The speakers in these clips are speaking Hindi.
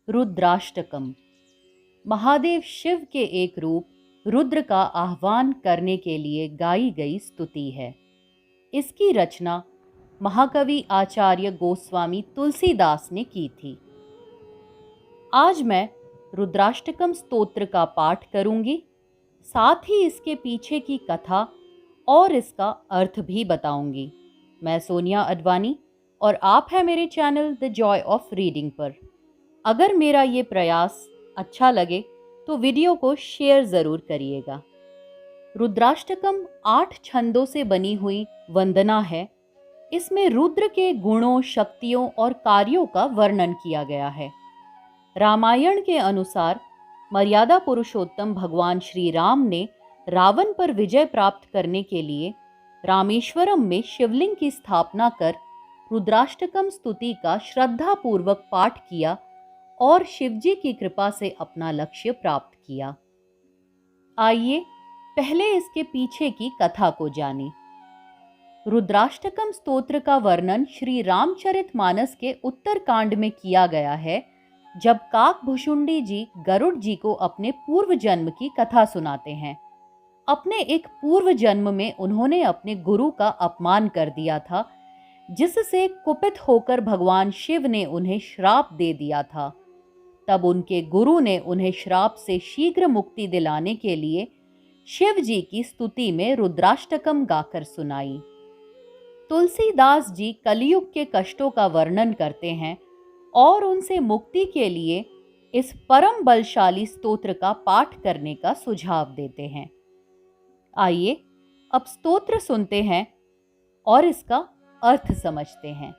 रुद्राष्टकम महादेव शिव के एक रूप रुद्र का आह्वान करने के लिए गाई गई स्तुति है। इसकी रचना महाकवि आचार्य गोस्वामी तुलसीदास ने की थी। आज मैं रुद्राष्टकम स्तोत्र का पाठ करूंगी, साथ ही इसके पीछे की कथा और इसका अर्थ भी बताऊंगी। मैं सोनिया अडवाणी और आप हैं मेरे channel the Joy of reading पर। अगर मेरा ये प्रयास अच्छा लगे तो वीडियो को शेयर ज़रूर करिएगा। रुद्राष्टकम 8 छंदों से बनी हुई वंदना है। इसमें रुद्र के गुणों, शक्तियों और कार्यों का वर्णन किया गया है। रामायण के अनुसार मर्यादा पुरुषोत्तम भगवान श्री राम ने रावण पर विजय प्राप्त करने के लिए रामेश्वरम में शिवलिंग की स्थापना कर रुद्राष्टकम स्तुति का श्रद्धापूर्वक पाठ किया और शिवजी की कृपा से अपना लक्ष्य प्राप्त किया। आइए पहले इसके पीछे की कथा को जानें। रुद्राष्टकम स्तोत्र का वर्णन श्री रामचरितमानस के उत्तरकांड में किया गया है, जब काकभुशुंडी जी गरुड़ जी को अपने पूर्व जन्म की कथा सुनाते हैं। अपने एक पूर्व जन्म में उन्होंने अपने गुरु का अपमान कर दिया था, जिससे कुपित होकर भगवान शिव ने उन्हें श्राप दे दिया था। तब उनके गुरु ने उन्हें श्राप से शीघ्र मुक्ति दिलाने के लिए शिव जी की स्तुति में रुद्राष्टकम गाकर सुनाई। तुलसीदास जी कलयुग के कष्टों का वर्णन करते हैं और उनसे मुक्ति के लिए इस परम बलशाली स्तोत्र का पाठ करने का सुझाव देते हैं। आइए अब स्तोत्र सुनते हैं और इसका अर्थ समझते हैं।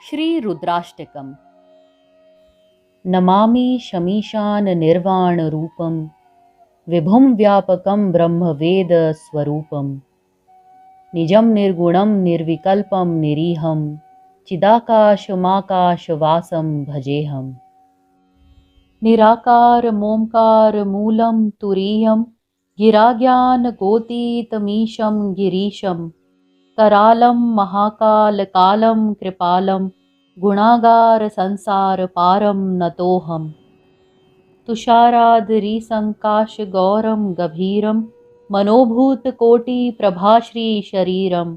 श्री रुद्राष्टकम। नमामि शमीशान निर्वाण रूपम विभुम व्यापकम ब्रह्म वेद स्वरूपम निजम निर्गुणम निर्विकल्पम निरीहम चिदाकाशमाकाश वासम भजेहम निराकार मोमकार मूलम तुरीयम गिराज्ञान गोतीतमीशम गिरीशम करालम महाकाल कालम कृपालम गुणागार संसार पारम नतोहम तुषारादरी संकाश गौरम गभीरम मनोभूत कोटि प्रभाश्री शरीरम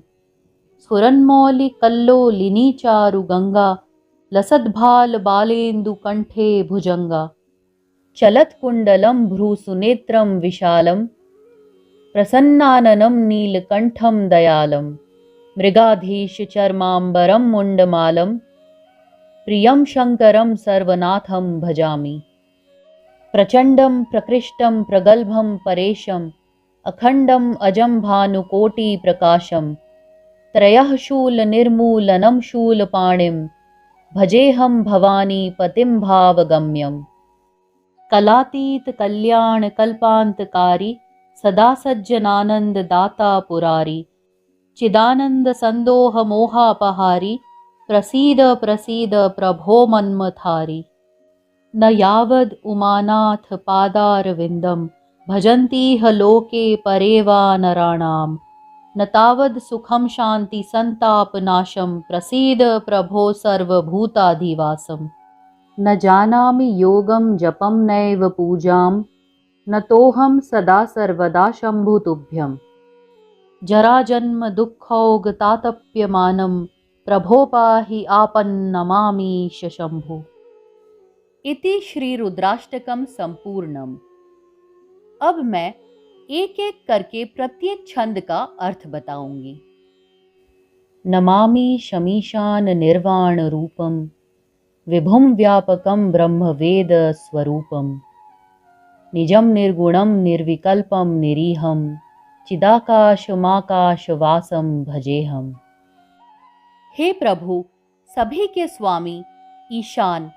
स्फुरन्मौलि कल्लोलिनी चारु गंगा लसद्भाल बालेन्दु कंठे भुजंगा चलत कुंडलम भ्रूसुनेत्रम विशालम प्रसन्नाननम नीलकंठम दयालम मृगाधीश चर्मांबरम मुंडमालम प्रियं शंकरं सर्वनाथं भजामि प्रचंडं प्रकृष्टं प्रगल्भं परेशं अखंडं अजं भानुकोटि प्रकाशं त्रयः शूल निर्मूलनं शूलपाणिं भजेहं भवानी पतिं भावगम्यं कलातीत कल्याण कल्पांतकारी सदा सज्जनानंद दाता पुरारी चिदानंद संदोह मोहापहारी प्रसीद प्रसीद प्रभो मन्मथारी न यावद उमानाथ पादारविंदम भजन्तीह लोके परेवा नराणाम न तावद सुखम शांति संताप नाशम प्रसीद प्रभो सर्वभूताधिवासम न जानामि योगम जपम नैव पूजाम न तोहम सदा सर्वदा शंभुतुभ्यम जरा जन्म दुःखौग तातप्यमानम प्रभो पाहि आपन्नमामि शंभु। इति श्री रुद्राष्टकम संपूर्णम। अब मैं एक एक करके प्रत्येक छंद का अर्थ बताऊंगी। नमामि शमीशान निर्वाण रूपम विभुम व्यापकम ब्रह्म वेद स्वरूपम निजम निर्गुणम निर्विकल्पम निरीहम चिदाकाशमाकाश वासम भजेहम। हे प्रभु, सभी के स्वामी ईशान,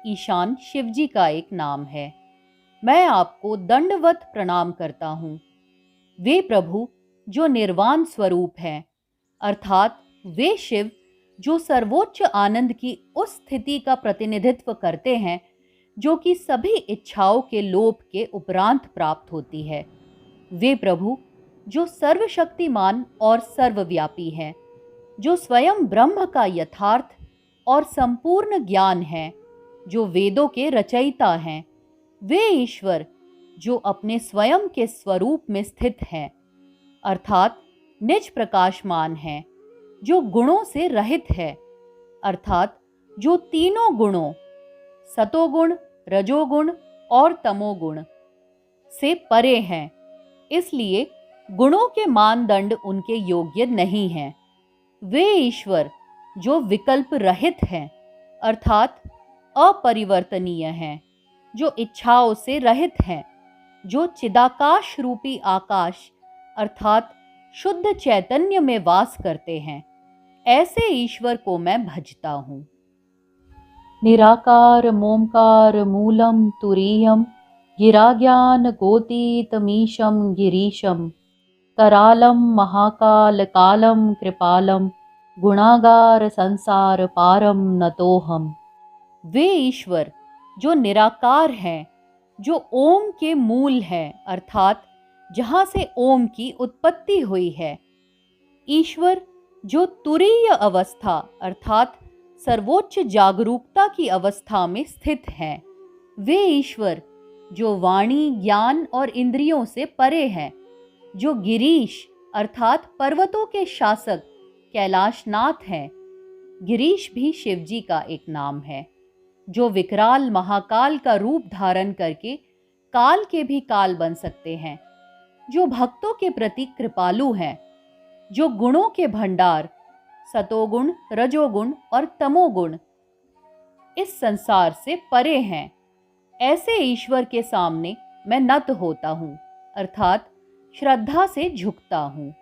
ईशान शिवजी का एक नाम है, मैं आपको दंडवत प्रणाम करता हूँ। वे प्रभु जो निर्वाण स्वरूप हैं, अर्थात वे शिव जो सर्वोच्च आनंद की उस स्थिति का प्रतिनिधित्व करते हैं जो कि सभी इच्छाओं के लोप के उपरांत प्राप्त होती है। वे प्रभु जो सर्वशक्तिमान और सर्वव्यापी हैं, जो स्वयं ब्रह्म का यथार्थ और संपूर्ण ज्ञान है, जो वेदों के रचयिता हैं, वे ईश्वर जो अपने स्वयं के स्वरूप में स्थित हैं, अर्थात निज प्रकाशमान हैं, जो गुणों से रहित है, अर्थात जो तीनों गुणों सतोगुण, रजोगुण और तमोगुण से परे हैं। इसलिए गुणों के मानदंड उनके योग्य नहीं हैं। वे ईश्वर जो विकल्प रहित हैं, अर्थात अपरिवर्तनीय हैं, जो इच्छाओं से रहित हैं, जो चिदाकाश रूपी आकाश अर्थात शुद्ध चैतन्य में वास करते हैं, ऐसे ईश्वर को मैं भजता हूँ। निराकार मोमकार मूलम तुरीयम गिराज्ञान गोतीतमीशम गिरीशम करालम महाकाल कालम कृपालम गुणागार संसार पारम नतोहम। वे ईश्वर जो निराकार हैं, जो ओम के मूल हैं, अर्थात जहाँ से ओम की उत्पत्ति हुई है। ईश्वर जो तुरीय अवस्था अर्थात सर्वोच्च जागरूकता की अवस्था में स्थित हैं। वे ईश्वर जो वाणी, ज्ञान और इंद्रियों से परे हैं, जो गिरीश अर्थात पर्वतों के शासक कैलाशनाथ हैं। गिरीश भी शिवजी का एक नाम है, जो विकराल महाकाल का रूप धारण करके काल के भी काल बन सकते हैं, जो भक्तों के प्रति कृपालु हैं, जो गुणों के भंडार सतोगुण, रजोगुण और तमोगुण इस संसार से परे हैं। ऐसे ईश्वर के सामने मैं नत होता हूँ, अर्थात श्रद्धा से झुकता हूँ।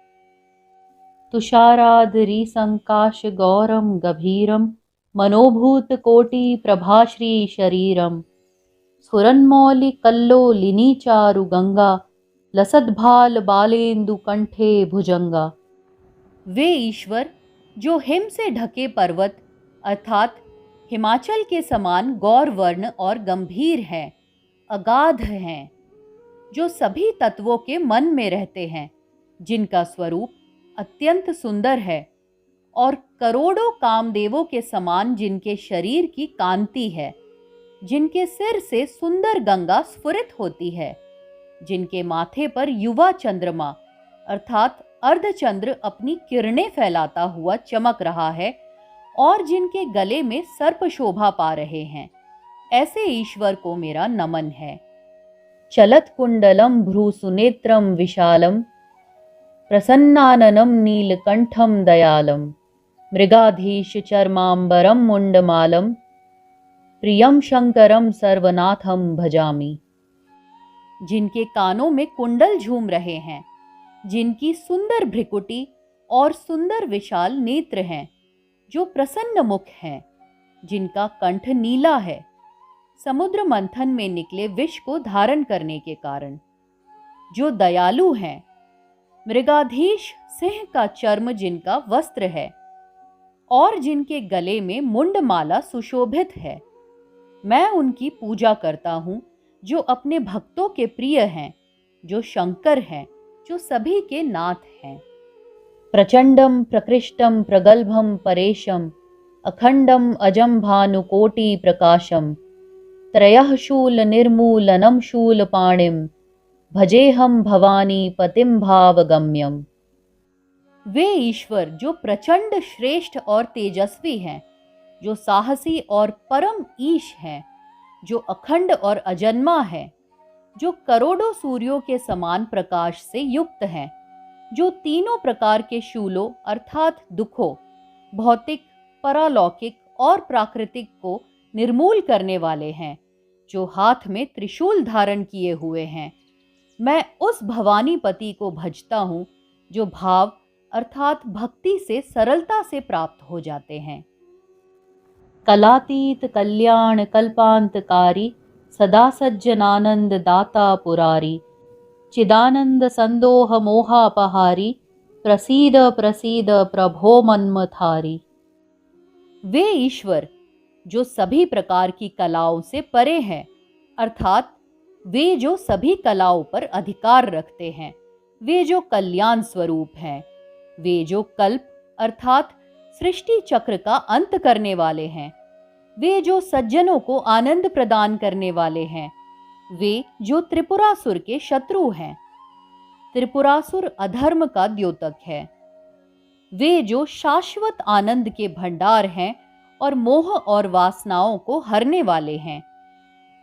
तुषारादरी संकाश गौरम गभीरम मनोभूत कोटि प्रभाश्री शरीरम स्फुरन्मौलि कल्लोलिनी चारु गंगा लसद्भाल बालेन्दु कंठे भुजंगा। वे ईश्वर जो हिम से ढके पर्वत अर्थात हिमाचल के समान गौर वर्ण और गंभीर हैं, अगाध हैं, जो सभी तत्वों के मन में रहते हैं, जिनका स्वरूप अत्यंत सुंदर है और करोड़ों कामदेवों के समान जिनके शरीर की कांति है, जिनके सिर से सुंदर गंगा स्फुरित होती है, जिनके माथे पर युवा चंद्रमा अर्थात अर्धचंद्र अपनी किरणें फैलाता हुआ चमक रहा है और जिनके गले में सर्प शोभा पा रहे हैं, ऐसे ईश्वर को मेरा नमन है। चलत कुंडलम भ्रू सुनेत्रम विशालम प्रसन्नाननम नीलकंठम दयालम मृगाधीश चर्मांबरम मुंडमालम प्रियम शंकरम सर्वनाथम भजामि। जिनके कानों में कुंडल झूम रहे हैं, जिनकी सुंदर भ्रिकुटी और सुंदर विशाल नेत्र हैं, जो प्रसन्न मुख हैं, जिनका कंठ नीला है, समुद्र मंथन में निकले विष को धारण करने के कारण, जो दयालु हैं, मृगाधीश सिंह का चर्म जिनका वस्त्र है और जिनके गले में मुंडमाला सुशोभित है। मैं उनकी पूजा करता हूँ, जो अपने भक्तों के प्रिय हैं, जो शंकर हैं, जो सभी के नाथ हैं। प्रचंडम प्रकृष्टम प्रगल्भम परेशम अखंडम अजम भानुकोटि प्रकाशम त्रयः शूल निर्मूलनम शूल पाणिम भजेहम भवानी पतिम भावगम्यम। वे ईश्वर जो प्रचंड श्रेष्ठ और तेजस्वी हैं, जो साहसी और परम ईश हैं, जो अखंड और अजन्मा है, जो करोड़ों सूर्यों के समान प्रकाश से युक्त हैं, जो तीनों प्रकार के शूलों अर्थात दुखों, भौतिक, परालौकिक और प्राकृतिक को निर्मूल करने वाले हैं, जो हाथ में त्रिशूल धारण किए हुए हैं। मैं उस भवानीपति को भजता हूँ, जो भाव अर्थात भक्ति से सरलता से प्राप्त हो जाते हैं। कलातीत कल्याण कल्पांतकारी सदा सज्जनानंद दाता पुरारी चिदानंद संदोह मोहापहारी प्रसीद प्रसीद प्रभो मन्मथारी। वे ईश्वर जो सभी प्रकार की कलाओं से परे हैं, अर्थात वे जो सभी कलाओं पर अधिकार रखते हैं, वे जो कल्याण स्वरूप हैं, वे जो कल्प अर्थात सृष्टि चक्र का अंत करने वाले हैं, वे जो सज्जनों को आनंद प्रदान करने वाले हैं, वे जो त्रिपुरासुर के शत्रु हैं। त्रिपुरासुर अधर्म का द्योतक है। वे जो शाश्वत आनंद के भंडार हैं और मोह और वासनाओं को हरने वाले हैं।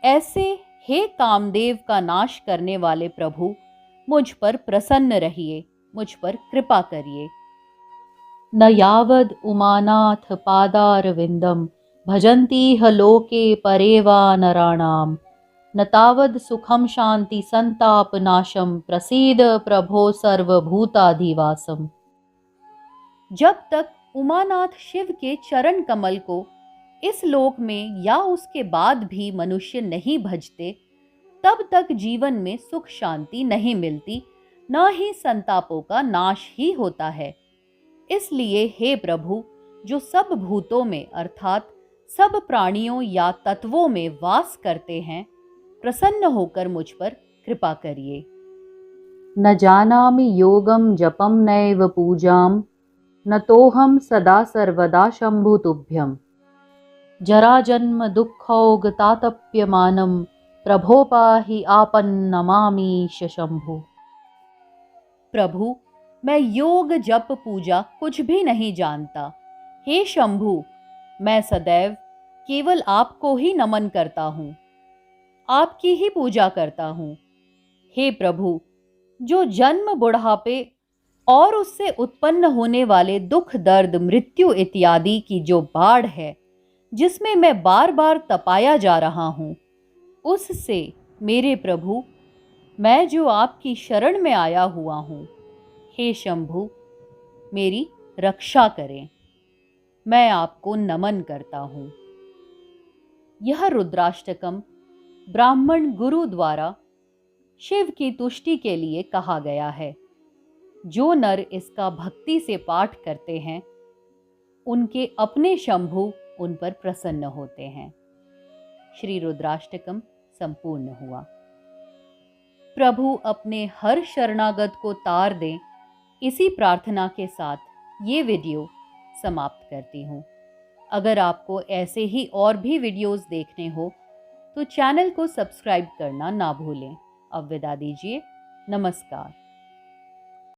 ऐसे हे कामदेव का नाश करने वाले प्रभु, मुझ पर प्रसन्न रहिए, मुझ पर कृपा करिए। न यावद उमानाथ पादारविंदम भजन्तीह लोके परेवा नराणाम न तावद सुखम शांति संताप नाशम प्रसीद प्रभो सर्वभूताधिवासम। जब तक उमानाथ शिव के चरण कमल को इस लोक में या उसके बाद भी मनुष्य नहीं भजते, तब तक जीवन में सुख शांति नहीं मिलती, न ही संतापों का नाश ही होता है। इसलिए हे प्रभु, जो सब भूतों में अर्थात सब प्राणियों या तत्वों में वास करते हैं, प्रसन्न होकर मुझ पर कृपा करिए। न जानामि योगम जपम नैव पूजाम न तोहम सदा सर्वदा शंभु तुभ्यम। जरा जन्म दुःखौग तातप्यमानम प्रभो पाहि आपन्नमामीश शंभु। प्रभु, मैं योग जप पूजा कुछ भी नहीं जानता। हे शंभु, मैं सदैव केवल आपको ही नमन करता हूँ, आपकी ही पूजा करता हूँ। हे प्रभु, जो जन्म बुढ़ापे और उससे उत्पन्न होने वाले दुख दर्द मृत्यु इत्यादि की जो बाढ़ है, जिसमें मैं बार बार तपाया जा रहा हूँ, उससे मेरे प्रभु, मैं जो आपकी शरण में आया हुआ हूँ, हे शंभु, मेरी रक्षा करें। मैं आपको नमन करता हूँ। यह रुद्राष्टकम ब्राह्मण गुरु द्वारा शिव की तुष्टि के लिए कहा गया है। जो नर इसका भक्ति से पाठ करते हैं, उनके अपने शंभु उन पर प्रसन्न होते हैं। श्री रुद्राष्टकम संपूर्ण हुआ। प्रभु अपने हर शरणागत को तार दें, इसी प्रार्थना के साथ ये वीडियो समाप्त करती हूँ। अगर आपको ऐसे ही और भी वीडियोस देखने हो तो चैनल को सब्सक्राइब करना ना भूलें। अब विदा दीजिए। नमस्कार।